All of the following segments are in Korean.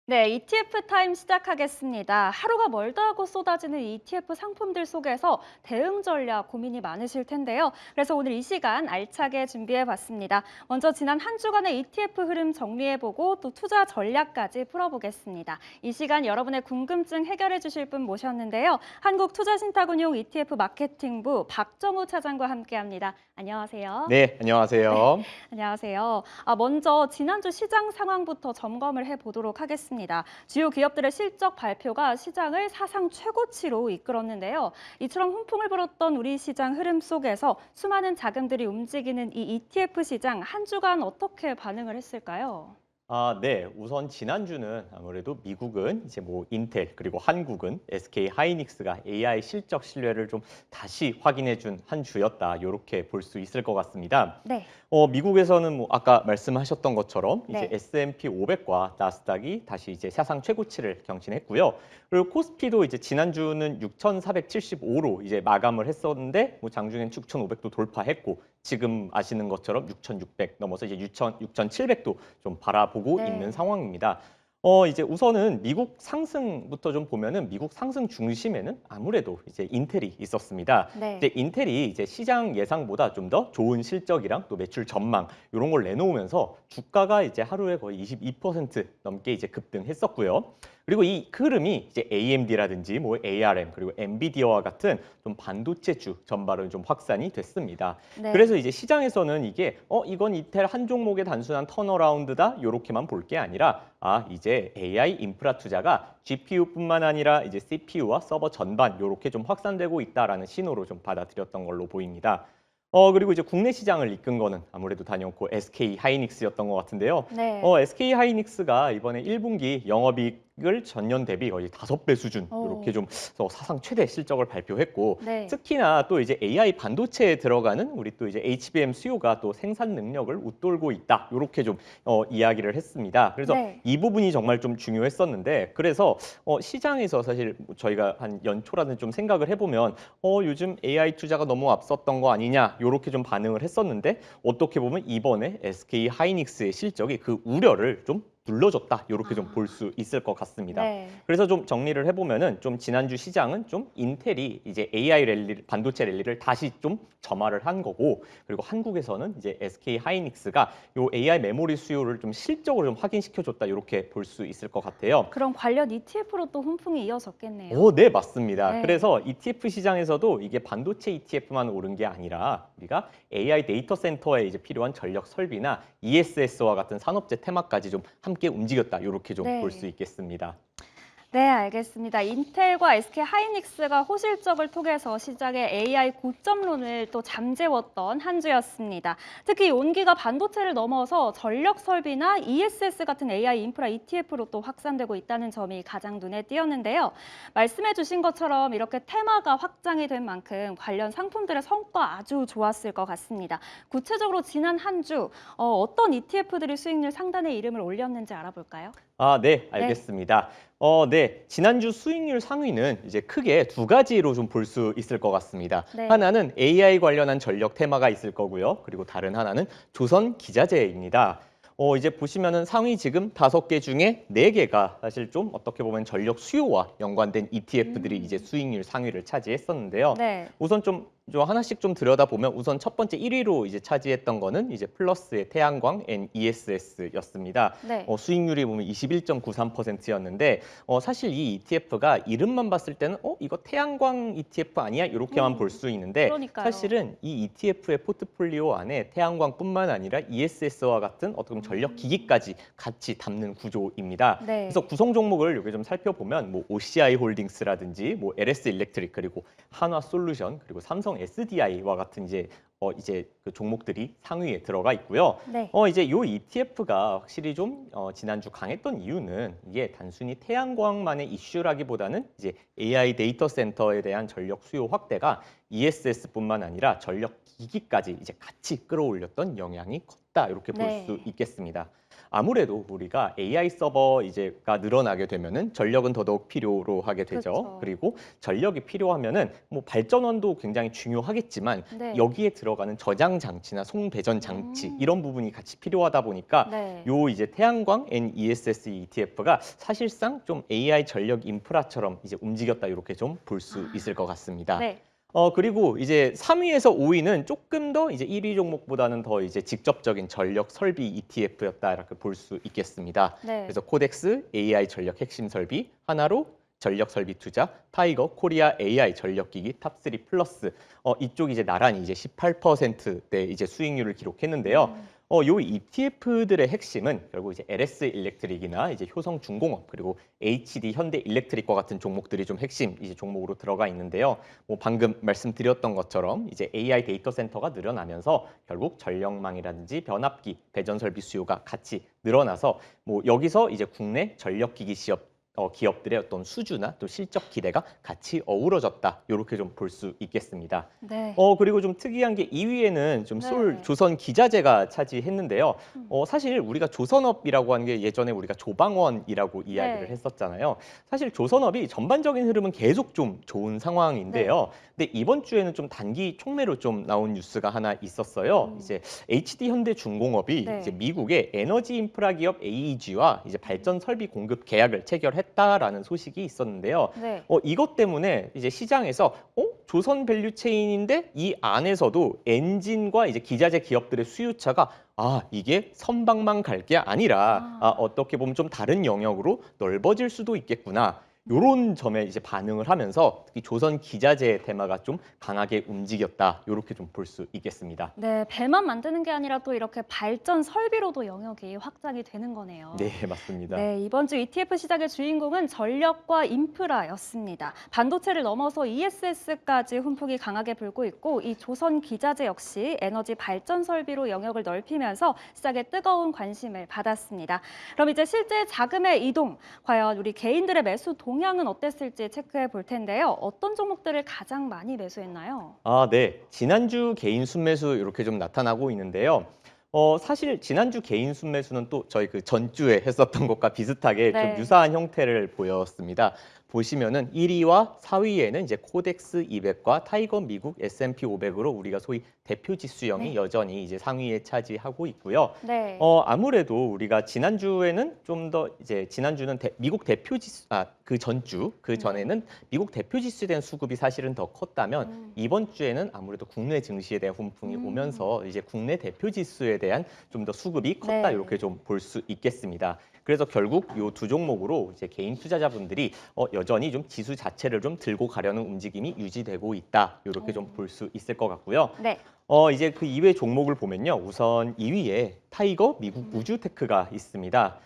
네, ETF 타임 시작하겠습니다. 하루가 멀다 하고 쏟아지는 ETF 상품들 속에서 대응 전략 고민이 많으실 텐데요. 그래서 오늘 이 시간 알차게 준비해 봤습니다. 먼저 지난 한 주간의 ETF 흐름 정리해보고 또 투자 전략까지 풀어보겠습니다. 이 시간 여러분의 궁금증 해결해 주실 분 모셨는데요. 한국투자신탁운용 ETF 마케팅부 박정우 차장과 함께합니다. 안녕하세요. 네, 네, 안녕하세요. 안녕하세요. 먼저 지난주 시장 상황부터 점검을 해보도록 하겠습니다. 주요 기업들의 실적 발표가 시장을 사상 최고치로 이끌었는데요. 이처럼 훈풍을 불었던 우리 시장 흐름 속에서 수많은 자금들이 움직이는 이 ETF 시장 한 주간 어떻게 반응을 했을까요? 네. 우선 지난주는 아무래도 미국은 이제 뭐 인텔 그리고 한국은 SK 하이닉스가 AI 실적 신뢰를 좀 다시 확인해 준 한 주였다. 요렇게 볼 수 있을 것 같습니다. 네, 미국에서는 뭐 아까 말씀하셨던 것처럼 이제 네. S&P 500과 나스닥이 다시 이제 사상 최고치를 경신했고요. 그리고 코스피도 이제 지난주는 6,475로 이제 마감을 했었는데 뭐 장중엔 6,500도 돌파했고 지금 아시는 것처럼 6,600 넘어서 이제 6,700도 좀 바라보고 있는 네. 상황입니다. 이제 우선은 미국 상승부터 좀 보면은 미국 상승 중심에는 아무래도 이제 인텔이 있었습니다. 이제 네. 인텔이 이제 시장 예상보다 좀 더 좋은 실적이랑 또 매출 전망 이런 걸 내놓으면서 주가가 이제 하루에 거의 22% 넘게 이제 급등했었고요. 그리고 이 흐름이 이제 AMD라든지 뭐 ARM 그리고 엔비디아와 같은 좀 반도체주 전반은 좀 확산이 됐습니다. 그래서 네. 이제 시장에서는 이게 이건 이텔 한 종목의 단순한 턴어라운드다 요렇게만 볼 게 아니라 이제 AI 인프라 투자가 GPU뿐만 아니라 이제 CPU와 서버 전반 요렇게 좀 확산되고 있다라는 신호로 좀 받아들였던 걸로 보입니다. 그리고 이제 국내 시장을 이끈 거는 아무래도 단연코 SK 하이닉스였던 것 같은데요. 네. SK 하이닉스가 이번에 1분기 영업이익을 전년 대비 거의 5배 수준 이렇게 오, 좀 사상 최대 실적을 발표했고 네. 특히나 또 이제 AI 반도체에 들어가는 우리 또 이제 HBM 수요가 또 생산 능력을 웃돌고 있다. 이렇게 좀 이야기를 했습니다. 그래서 네. 이 부분이 정말 좀 중요했었는데 그래서 시장에서 사실 뭐 저희가 한 연초라는 좀 생각을 해보면 요즘 AI 투자가 너무 앞섰던 거 아니냐 이렇게 좀 반응을 했었는데 어떻게 보면 이번에 SK 하이닉스의 실적이 그 우려를 좀 눌러줬다 이렇게 좀 볼 아, 수 있을 것 같습니다. 네. 그래서 좀 정리를 해보면은 좀 지난주 시장은 좀 인텔이 이제 AI 랠리, 반도체 랠리를 다시 좀 점화를 한 거고 그리고 한국에서는 이제 SK 하이닉스가 요 AI 메모리 수요를 좀 실적으로 좀 확인시켜줬다 이렇게 볼 수 있을 것 같아요. 그럼 관련 ETF로 또 훈풍이 이어졌겠네요. 네, 맞습니다. 네. 그래서 ETF 시장에서도 이게 반도체 ETF만 오른 게 아니라 우리가 AI 데이터 센터에 이제 필요한 전력 설비나 ESS와 같은 산업재 테마까지 좀 함께 움직였다. 이렇게 좀 볼 수 네. 있겠습니다. 네, 알겠습니다. 인텔과 SK 하이닉스가 호실적을 통해서 시장의 AI 고점론을 또 잠재웠던 한 주였습니다. 특히 온기가 반도체를 넘어서 전력 설비나 ESS 같은 AI 인프라 ETF로 또 확산되고 있다는 점이 가장 눈에 띄었는데요. 말씀해 주신 것처럼 이렇게 테마가 확장이 된 만큼 관련 상품들의 성과 아주 좋았을 것 같습니다. 구체적으로 지난 한 주 어떤 ETF들이 수익률 상단에 이름을 올렸는지 알아볼까요? 네, 네, 알겠습니다. 네. 지난주 수익률 상위는 이제 크게 두 가지로 좀 볼 수 있을 것 같습니다. 네. 하나는 AI 관련한 전력 테마가 있을 거고요. 그리고 다른 하나는 조선 기자재입니다. 이제 보시면은 상위 지금 5개 중에 4개가 사실 좀 어떻게 보면 전력 수요와 연관된 ETF들이 이제 음. 수익률 상위를 차지했었는데요. 네. 우선 좀 하나씩 좀 들여다보면 우선 첫 번째 1위로 이제 차지했던 거는 이제 플러스의 태양광 NESS였습니다. 네. 수익률이 보면 21.93%였는데 사실 이 ETF가 이름만 봤을 때는 이거 태양광 ETF 아니야? 이렇게만 볼 수 있는데 그러니까요. 사실은 이 ETF의 포트폴리오 안에 태양광뿐만 아니라 ESS와 같은 어떤 전력 음. 기기까지 같이 담는 구조입니다. 그래서 네. 구성 종목을 여기 좀 살펴보면 뭐 OCI 홀딩스라든지 뭐 LS 일렉트릭 그리고 한화 솔루션 그리고 삼성 SDI와 같은 이제 그 종목들이 상위에 들어가 있고요. 네. 이제 요 ETF가 확실히 좀 지난주 강했던 이유는 이게 단순히 태양광만의 이슈라기보다는 이제 AI 데이터 센터에 대한 전력 수요 확대가 ESS뿐만 아니라 전력 기기까지 이제 같이 끌어올렸던 영향이 컸다 이렇게 볼 수 네. 있겠습니다. 아무래도 우리가 AI 서버 이제가 늘어나게 되면은 전력은 더더욱 필요로 하게 되죠. 그쵸. 그리고 전력이 필요하면은 뭐 발전원도 굉장히 중요하겠지만 네. 여기에 들어가는 저장 장치나 송배전 장치 음. 이런 부분이 같이 필요하다 보니까 네. 요 이제 태양광 NESS ETF가 사실상 좀 AI 전력 인프라처럼 이제 움직였다 이렇게 좀 볼 수 있을 것 같습니다. 네. 그리고 이제 3위에서 5위는 조금 더 이제 1위 종목보다는 더 이제 직접적인 전력 설비 ETF였다 이렇게 볼 수 있겠습니다. 네. 그래서 코덱스 AI 전력 핵심 설비, 하나로 전력 설비 투자, 타이거 코리아 AI 전력기기 탑3 플러스 이쪽이 이제 나란히 이제 18%대 이제 수익률을 기록했는데요. 요 ETF들의 핵심은 결국 이제 LS 일렉트릭이나 이제 효성중공업 그리고 HD 현대 일렉트릭과 같은 종목들이 좀 핵심 이제 종목으로 들어가 있는데요. 뭐 방금 말씀드렸던 것처럼 이제 AI 데이터 센터가 늘어나면서 결국 전력망이라든지 변압기, 배전 설비 수요가 같이 늘어나서 뭐 여기서 이제 국내 전력기기 기업들의 어떤 수주나 또 실적 기대가 같이 어우러졌다. 이렇게 좀 볼 수 있겠습니다. 네. 그리고 좀 특이한 게 2위에는 좀 솔 네. 조선 기자재가 차지했는데요. 음. 사실 우리가 조선업이라고 하는 게 예전에 우리가 조방원이라고 이야기를 네. 했었잖아요. 사실 조선업이 전반적인 흐름은 계속 좀 좋은 상황인데요. 근데 이번 주에는 좀 단기 촉매로 좀 나온 뉴스가 하나 있었어요. 이제 HD 현대중공업이 네. 이제 미국의 에너지 인프라 기업 AEG와 이제 발전 설비 공급 계약을 체결했다라는 소식이 있었는데요. 네. 이것 때문에 이제 시장에서 조선 밸류체인인데 이 안에서도 엔진과 이제 기자재 기업들의 수요차가 이게 선박만 갈 게 아니라 어떻게 보면 좀 다른 영역으로 넓어질 수도 있겠구나. 요런 점에 이제 반응을 하면서 특히 조선 기자재 테마가 좀 강하게 움직였다. 요렇게 좀 볼 수 있겠습니다. 네, 배만 만드는 게 아니라 또 이렇게 발전 설비로도 영역이 확장이 되는 거네요. 네, 맞습니다. 네, 이번 주 ETF 시작의 주인공은 전력과 인프라였습니다. 반도체를 넘어서 ESS까지 훈풍이 강하게 불고 있고 이 조선 기자재 역시 에너지 발전 설비로 영역을 넓히면서 시장에 뜨거운 관심을 받았습니다. 그럼 이제 실제 자금의 이동, 과연 우리 개인들의 매수 동향은 어땠을지 체크해 볼 텐데요. 어떤 종목들을 가장 많이 매수했나요? 네. 지난주 개인 순매수 이렇게 좀 나타나고 있는데요. 사실 지난주 개인 순매수는 또 저희 그 전주에 했었던 것과 비슷하게 네. 좀 유사한 형태를 보였습니다. 보시면은 1위와 4위에는 이제 코덱스 200과 타이거 미국 S&P 500으로 우리가 소위 대표 지수형이 네. 여전히 이제 상위에 차지하고 있고요. 네. 아무래도 우리가 지난주에는 좀 더 이제 지난주는 미국 대표 지수 그 전주 그 전에는 미국 대표 지수에 대한 수급이 사실은 더 컸다면 이번 주에는 아무래도 국내 증시에 대한 훈풍이 오면서 이제 국내 대표 지수에 대한 좀 더 수급이 컸다 네. 이렇게 좀 볼 수 있겠습니다. 그래서 결국 이 두 종목으로 이제 개인 투자자분들이 여전히 좀 지수 자체를 좀 들고 가려는 움직임이 유지되고 있다. 이렇게 좀 볼 수 있을 것 같고요. 네. 이제 그 이외 종목을 보면요. 우선 2위에 타이거 미국 우주테크가 있습니다.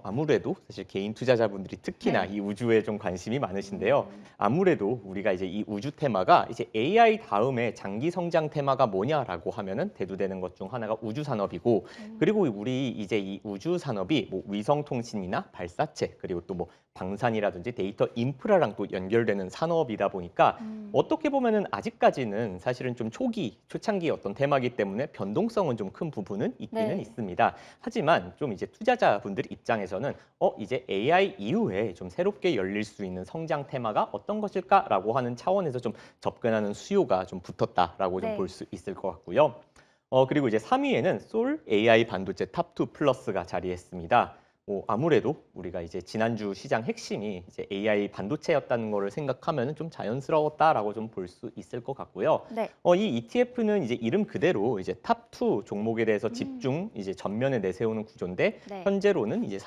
아무래도 사실 개인 투자자분들이 특히나 네. 이 우주에 좀 관심이 많으신데요. 아무래도 우리가 이제 이 우주 테마가 이제 AI 다음에 장기 성장 테마가 뭐냐라고 하면은 대두되는 것 중 하나가 우주 산업이고 그리고 우리 이제 이 우주 산업이 뭐 위성 통신이나 발사체 그리고 또 뭐 방산이라든지 데이터 인프라랑 또 연결되는 산업이다 보니까 어떻게 보면은 아직까지는 사실은 좀 초창기 어떤 테마기 때문에 변동성은 좀 큰 부분은 있기는 네. 있습니다. 하지만 좀 이제 투자자분들 입장에서는 이제 AI 이후에 좀 새롭게 열릴 수 있는 성장 테마가 어떤 것일까라고 하는 차원에서 좀 접근하는 수요가 좀 붙었다라고 좀 네. 볼 수 있을 것 같고요. 그리고 이제 3위에는 솔 AI 반도체 탑2 플러스가 자리했습니다. 아무래도 우리가 이제 지난주 시장 핵심이 이제 AI 반도체였다는 거를 생각하면 좀 자연스러웠다라고 좀 볼 수 있을 것 같고요. 네. 이 ETF는 이제 이름 그대로 이제 탑2 종목에 대해서 집중 이제 전면에 내세우는 구조인데 네. 현재로는 이제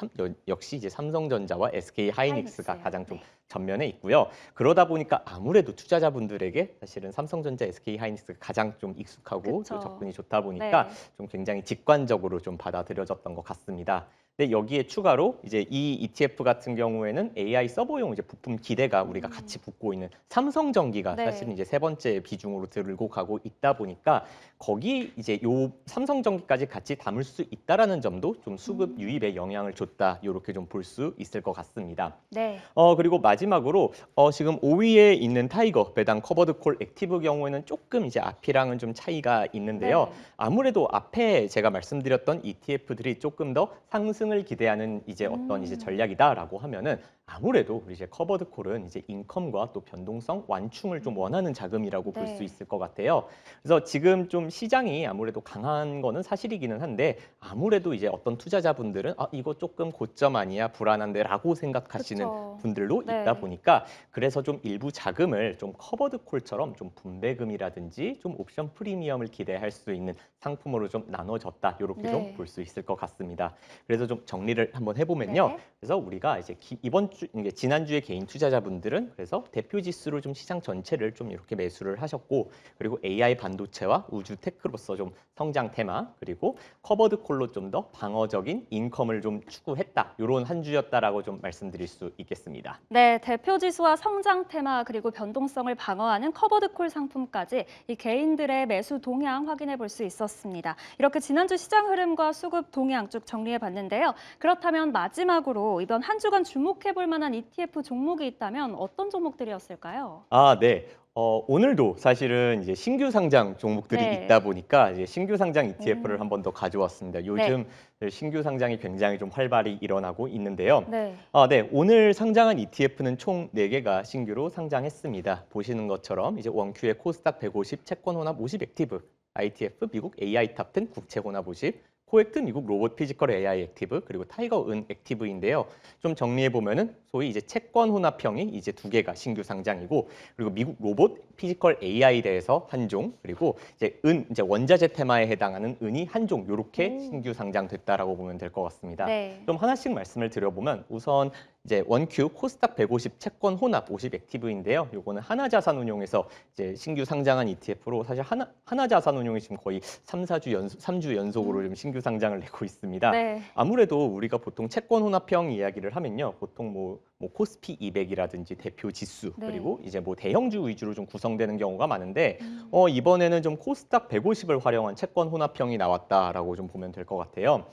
역시 이제 삼성전자와 SK 하이닉스가 하이닉스요. 가장 좀 네. 전면에 있고요. 그러다 보니까 아무래도 투자자분들에게 사실은 삼성전자, SK 하이닉스가 가장 좀 익숙하고 또 그쵸. 접근이 좋다 보니까 네. 좀 굉장히 직관적으로 좀 받아들여졌던 것 같습니다. 근데 여기에 추가로 이제 이 ETF 같은 경우에는 AI 서버용 이제 부품 기대가 우리가 같이 붙고 있는 삼성전기가 네. 사실은 이제 세 번째 비중으로 들고 가고 있다 보니까 거기 이제 요 삼성전기까지 같이 담을 수 있다라는 점도 좀 수급 유입에 영향을 줬다 이렇게 좀 볼 수 있을 것 같습니다. 네. 그리고 마지막으로 지금 5위에 있는 타이거 배당 커버드 콜 액티브 경우에는 조금 이제 앞이랑은 좀 차이가 있는데요. 네. 아무래도 앞에 제가 말씀드렸던 ETF들이 조금 더 상승 상승을 기대하는 이제 어떤 이제 전략이다라고 하면은 아무래도 우리 이제 커버드 콜은 이제 인컴과 또 변동성 완충을 좀 원하는 자금이라고 볼 수 네. 있을 것 같아요. 그래서 지금 좀 시장이 아무래도 강한 거는 사실이기는 한데 아무래도 이제 어떤 투자자분들은 이거 조금 고점 아니야 불안한데라고 생각하시는 그쵸. 분들도 네. 있다 보니까 그래서 좀 일부 자금을 좀 커버드 콜처럼 좀 분배금이라든지 좀 옵션 프리미엄을 기대할 수 있는 상품으로 좀 나눠졌다. 이렇게 좀 네. 볼 수 있을 것 같습니다. 그래서 좀 정리를 한번 해보면요. 네. 그래서 우리가 이제 이번 주, 이게 지난주에 개인 투자자분들은 그래서 대표 지수로 좀 시장 전체를 좀 이렇게 매수를 하셨고 그리고 AI 반도체와 우주 테크로서 좀 성장 테마 그리고 커버드 콜로 좀 더 방어적인 인컴을 좀 추구했다. 이런 한 주였다라고 좀 말씀드릴 수 있겠습니다. 네, 대표 지수와 성장 테마 그리고 변동성을 방어하는 커버드콜 상품까지 이 개인들의 매수 동향 확인해 볼 수 있었습니다. 이렇게 지난주 시장 흐름과 수급 동향 쭉 정리해 봤는데요. 그렇다면 마지막으로 이번 한 주간 주목해 볼 만한 ETF 종목이 있다면 어떤 종목들이었을까요? 네. 오늘도 사실은 이제 신규 상장 종목들이 네. 있다 보니까 이제 신규 상장 ETF를 오. 한 번 더 가져왔습니다. 네. 요즘 신규 상장이 굉장히 좀 활발히 일어나고 있는데요. 네. 네. 오늘 상장한 ETF는 총 4개가 신규로 상장했습니다. 보시는 것처럼 이제 원큐의 코스닥 150 채권 혼합 50 액티브, ITF 미국 AI 탑10 국채 혼합 50, 코엑트 미국 로봇 피지컬 AI 액티브 그리고 타이거 은 액티브인데요. 좀 정리해 보면은 소위 이제 채권 혼합형이 이제 2개가 신규 상장이고 그리고 미국 로봇 피지컬 AI에 대해서 한 종 그리고 이제 원자재 테마에 해당하는 은이 한 종 요렇게 신규 상장됐다라고 보면 될 것 같습니다. 네. 좀 하나씩 말씀을 드려보면 우선 이제 원큐 코스닥 150 채권 혼합 50 액티브인데요. 요거는 하나자산운용에서 이제 신규 상장한 ETF로 사실 하나자산운용이 지금 거의 3주 연속으로 좀 신규 상장을 내고 있습니다. 네. 아무래도 우리가 보통 채권 혼합형 이야기를 하면요. 보통 뭐 코스피 200이라든지 대표 지수 네. 그리고 이제 뭐 대형주 위주로 좀 구성되는 경우가 많은데 음. 이번에는 좀 코스닥 150을 활용한 채권 혼합형이 나왔다라고 좀 보면 될 것 같아요.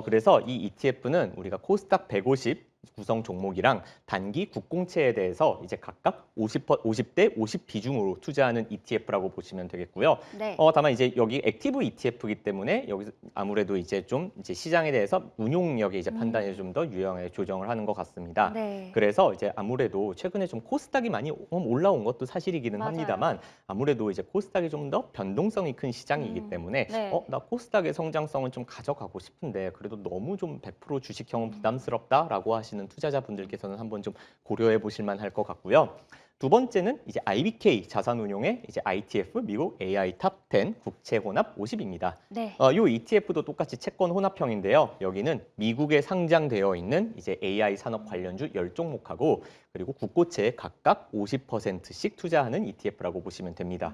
그래서 이 ETF는 우리가 코스닥 150 구성 종목이랑 단기 국공채에 대해서 이제 각각 50대 50 비중으로 투자하는 ETF라고 보시면 되겠고요. 네. 다만 이제 여기 액티브 ETF이기 때문에 여기서 아무래도 이제 좀 이제 시장에 대해서 운용력의 이제 판단에 좀 더 유용하게 조정을 하는 것 같습니다. 네. 그래서 이제 아무래도 최근에 좀 코스닥이 많이 올라온 것도 사실이기는 맞아요. 합니다만 아무래도 이제 코스닥이 좀 더 변동성이 큰 시장이기 음. 때문에 네. 나 코스닥의 성장성은 좀 가져가고 싶은데 그래도 너무 좀 100% 주식형은 부담스럽다라고 하시는 투자자분들께서는 한번 좀 고려해 보실 만할 것 같고요. 두 번째는 이제 IBK 자산운용의 이제 ITF 미국 AI 탑10 국채 혼합 50입니다. 네. 요 ETF도 똑같이 채권 혼합형인데요. 여기는 미국에 상장되어 있는 이제 AI 산업 관련주 10종목하고 그리고 국고채에 각각 50%씩 투자하는 ETF라고 보시면 됩니다.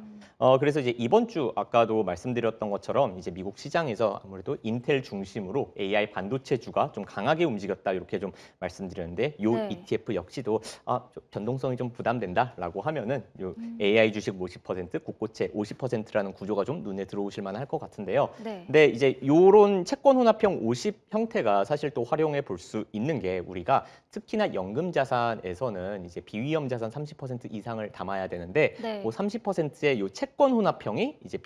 그래서 이제 이번 주 아까도 말씀드렸던 것처럼 이제 미국 시장에서 아무래도 인텔 중심으로 AI 반도체주가 좀 강하게 움직였다 이렇게 좀 말씀드렸는데 요 네. ETF 역시도 좀 변동성이 좀 부담된다라고 하면은 요 음. AI 주식 50%, 국고채 50%라는 구조가 좀 눈에 들어오실 만할 것 같은데요. 네. 근데 이제 요런 채권 혼합형 50 형태가 사실 또 활용해 볼 수 있는 게 우리가 특히나 연금 자산에서는 이제 비위험 자산 30% 이상을 담아야 되는데 네. 뭐 30%의 요 채권 혼합형이 이제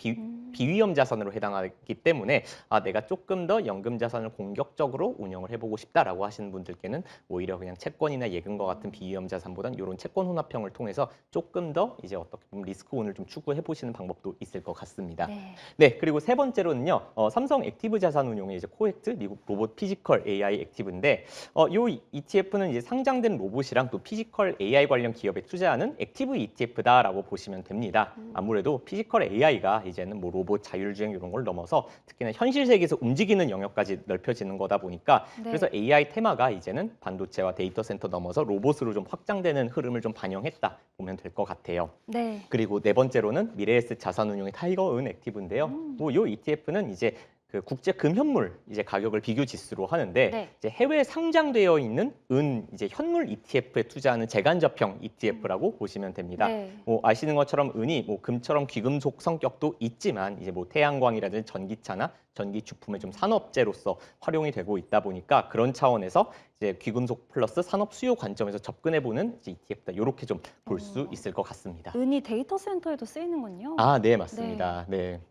비위험 자산으로 해당하기 때문에 내가 조금 더 연금 자산을 공격적으로 운영을 해보고 싶다라고 하시는 분들께는 오히려 그냥 채권이나 예금과 같은 비위험 자산보다는 이런 채권 혼합형을 통해서 조금 더 이제 어떻게 보면 리스크 온을 좀 추구해 보시는 방법도 있을 것 같습니다. 네. 네, 그리고 세 번째로는요, 삼성 액티브 자산운용의 이제 코엑트 미국 로봇 피지컬 AI 액티브인데, 요 ETF는 이제 상장된 로봇이랑 또 피지컬 AI 관련 기업에 투자하는 액티브 ETF다라고 보시면 됩니다. 아무래도 피지컬 AI가 이제는 뭐 로봇, 자율주행 이런 걸 넘어서 특히나 현실 세계에서 움직이는 영역까지 넓혀지는 거다 보니까 네. 그래서 AI 테마가 이제는 반도체와 데이터 센터 넘어서 로봇으로 좀 확장되는 흐름을 좀 반영했다 보면 될 것 같아요. 네. 그리고 네 번째로는 미래에셋 자산운용의 타이거 은 액티브인데요. 요 ETF는 이제 그 국제 금현물 이제 가격을 비교 지수로 하는데 네. 이제 해외 상장되어 있는 은 이제 현물 ETF에 투자하는 재간접형 ETF라고 보시면 됩니다. 네. 뭐 아시는 것처럼 은이 뭐 금처럼 귀금속 성격도 있지만 이제 뭐 태양광이라든지 전기차나 전기 주품의 좀 산업재로서 활용이 되고 있다 보니까 그런 차원에서 이제 귀금속 플러스 산업 수요 관점에서 접근해 보는 ETF다. 이렇게 좀 볼 수 있을 것 같습니다. 은이 데이터 센터에도 쓰이는군요. 네, 맞습니다. 네.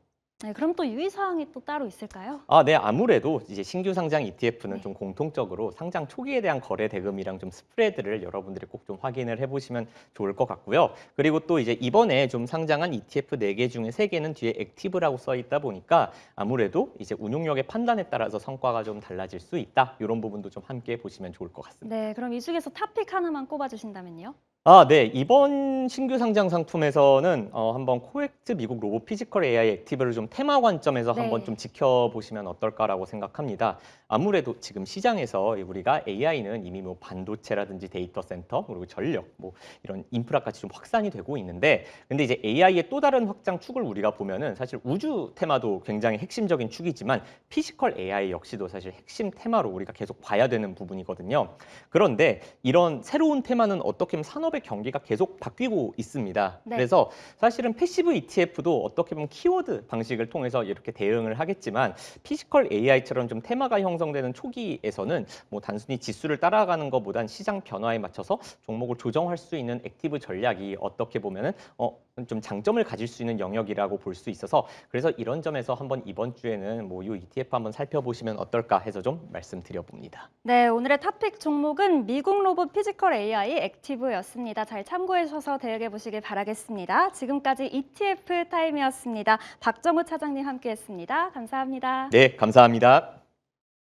네, 그럼 또 유의사항이 또 따로 있을까요? 네. 아무래도 이제 신규 상장 ETF는 네. 좀 공통적으로 상장 초기에 대한 거래 대금이랑 좀 스프레드를 여러분들이 꼭 좀 확인을 해보시면 좋을 것 같고요. 그리고 또 이제 이번에 좀 상장한 ETF 4개 중에 3개는 뒤에 액티브라고 써 있다 보니까 아무래도 이제 운용력의 판단에 따라서 성과가 좀 달라질 수 있다. 이런 부분도 좀 함께 보시면 좋을 것 같습니다. 네, 그럼 이 중에서 탑픽 하나만 꼽아주신다면요? 네. 이번 신규 상장 상품에서는 한번 코엑트 미국 로보 피지컬 AI 액티브를 좀 테마 관점에서 한번 좀 네. 지켜보시면 어떨까라고 생각합니다. 아무래도 지금 시장에서 우리가 AI는 이미 뭐 반도체라든지 데이터 센터 그리고 전력 뭐 이런 인프라까지 좀 확산이 되고 있는데 근데 이제 AI의 또 다른 확장 축을 우리가 보면은 사실 우주 테마도 굉장히 핵심적인 축이지만 피지컬 AI 역시도 사실 핵심 테마로 우리가 계속 봐야 되는 부분이거든요. 그런데 이런 새로운 테마는 어떻게 보면 산업의 경기가 계속 바뀌고 있습니다. 네. 그래서 사실은 패시브 ETF도 어떻게 보면 키워드 방식을 통해서 이렇게 대응을 하겠지만 피지컬 AI처럼 좀 테마가 형성되는 초기에서는 뭐 단순히 지수를 따라가는 것보단 시장 변화에 맞춰서 종목을 조정할 수 있는 액티브 전략이 어떻게 보면은 좀 장점을 가질 수 있는 영역이라고 볼 수 있어서 그래서 이런 점에서 한번 이번 주에는 뭐 이 ETF 한번 살펴보시면 어떨까 해서 좀 말씀드려 봅니다. 네, 오늘의 탑픽 종목은 미국 로봇 피지컬 AI 액티브였습니다. 잘 참고해 주셔서 대응해 보시길 바라겠습니다. 지금까지 ETF 타임이었습니다. 박정우 차장님 함께했습니다. 감사합니다. 네, 감사합니다.